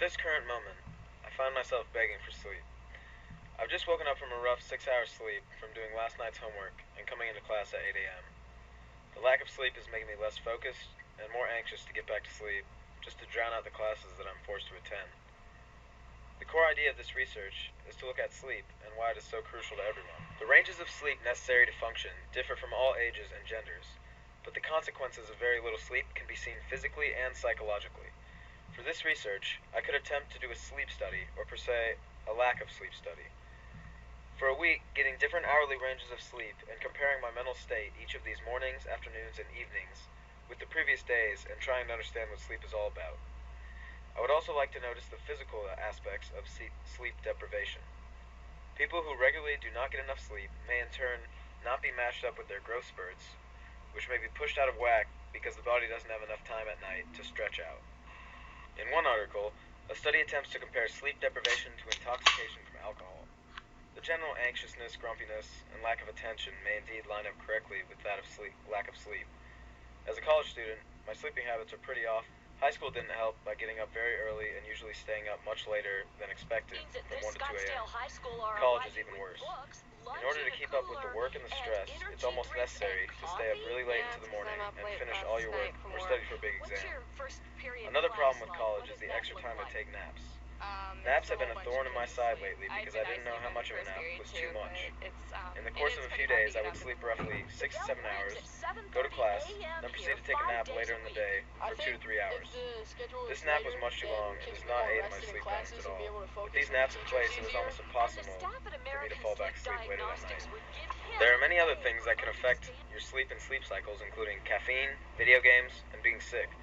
this current moment, I find myself begging for sleep. I've just woken up from a rough 6 hour sleep from doing last night's homework and coming into class at 8 a.m. The lack of sleep is making me less focused and more anxious to get back to sleep, just to drown out the classes that I'm forced to attend. The core idea of this research is to look at sleep and why it is so crucial to everyone. The ranges of sleep necessary to function differ from all ages and genders, but the consequences of very little sleep can be seen physically and psychologically. For this research, I could attempt to do a sleep study, or per se, a lack of sleep study. For a week, getting different hourly ranges of sleep and comparing my mental state each of these mornings, afternoons, and evenings with the previous days and trying to understand what sleep is all about. I would also like to notice the physical aspects of sleep deprivation. People who regularly do not get enough sleep may in turn not be matched up with their growth spurts, which may be pushed out of whack because the body doesn't have enough time at night to stretch out. In one article, a study attempts to compare sleep deprivation to intoxication from alcohol. The general anxiousness, grumpiness, and lack of attention may indeed line up correctly with that of lack of sleep. As a college student, my sleeping habits are pretty off. High school didn't help by getting up very early and usually staying up much later than expected, from 1 to 2 a.m. College is even worse. In order to keep up with the work and the stress, it's almost necessary to stay up really late into the morning and finish all your work or study for a big exam. Another problem with college is the extra time to take naps. Naps have been a thorn in my side lately because I didn't know how much of a nap was too much. In the course of a few days, I would sleep roughly 6 to 7 hours, go to class, then proceed to take a nap later in the day for 2 to 3 hours. This nap was much too long and does not aid in my sleep patterns at all. With these naps in place, it was almost impossible for me to fall back asleep later that night. There are many other things that can affect your sleep and sleep cycles, including caffeine, video games, and being sick.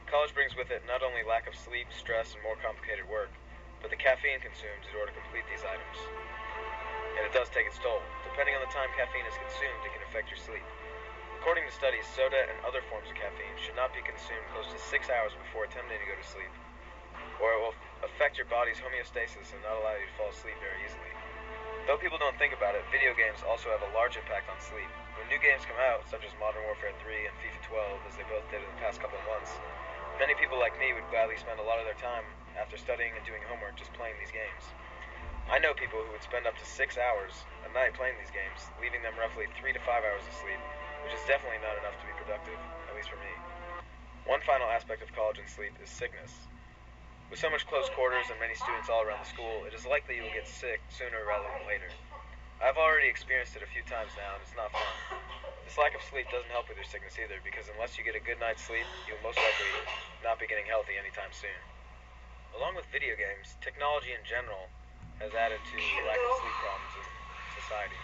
College brings with it not only lack of sleep, stress, and more complicated work, but the caffeine consumed in order to complete these items. And it does take its toll. Depending on the time caffeine is consumed, it can affect your sleep. According to studies, soda and other forms of caffeine should not be consumed close to 6 hours before attempting to go to sleep, or it will affect your body's homeostasis and not allow you to fall asleep very easily. Though people don't think about it, video games also have a large impact on sleep. When new games come out, such as Modern Warfare 3 and FIFA 12, as they both did in the past couple of months, many people like me would gladly spend a lot of their time after studying and doing homework just playing these games. I know people who would spend up to 6 hours a night playing these games, leaving them roughly 3 to 5 hours of sleep, which is definitely not enough to be productive, at least for me. One final aspect of college and sleep is sickness. With so much close quarters and many students all around the school, it is likely you will get sick sooner rather than later. I've already experienced it a few times now, and it's not fun. This lack of sleep doesn't help with your sickness either, because unless you get a good night's sleep, you'll most likely not be getting healthy anytime soon. Along with video games, technology in general has added to the lack of sleep problems in society.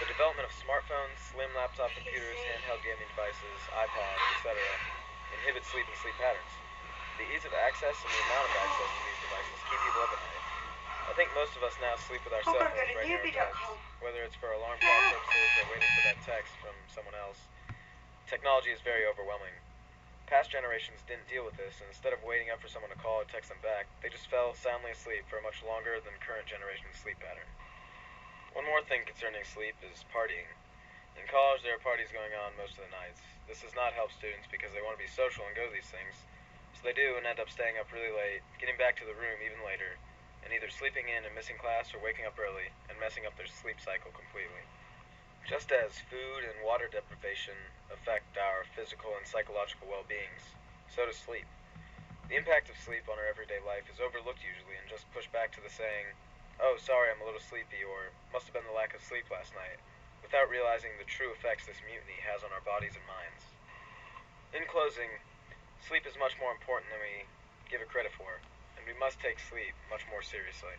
The development of smartphones, slim laptop computers, handheld gaming devices, iPods, etc. inhibits sleep and sleep patterns. The ease of access and the amount of access to these devices keep people up at night. I think most of us now sleep with our cell phones right near our beds, whether it's for alarm clock purposes or waiting for that text from someone else. Technology is very overwhelming. Past generations didn't deal with this, and instead of waiting up for someone to call or text them back, they just fell soundly asleep for a much longer than current generation's sleep pattern. One more thing concerning sleep is partying. In college, there are parties going on most of the nights. This does not help students because they want to be social and go to these things, so they do and end up staying up really late, getting back to the room even later, and either sleeping in and missing class or waking up early and messing up their sleep cycle completely. Just as food and water deprivation affect our physical and psychological well-beings, so does sleep. The impact of sleep on our everyday life is overlooked usually and just pushed back to the saying, "Oh, sorry, I'm a little sleepy," or "must have been the lack of sleep last night," without realizing the true effects this mutiny has on our bodies and minds. In closing, sleep is much more important than we give it credit for, and we must take sleep much more seriously.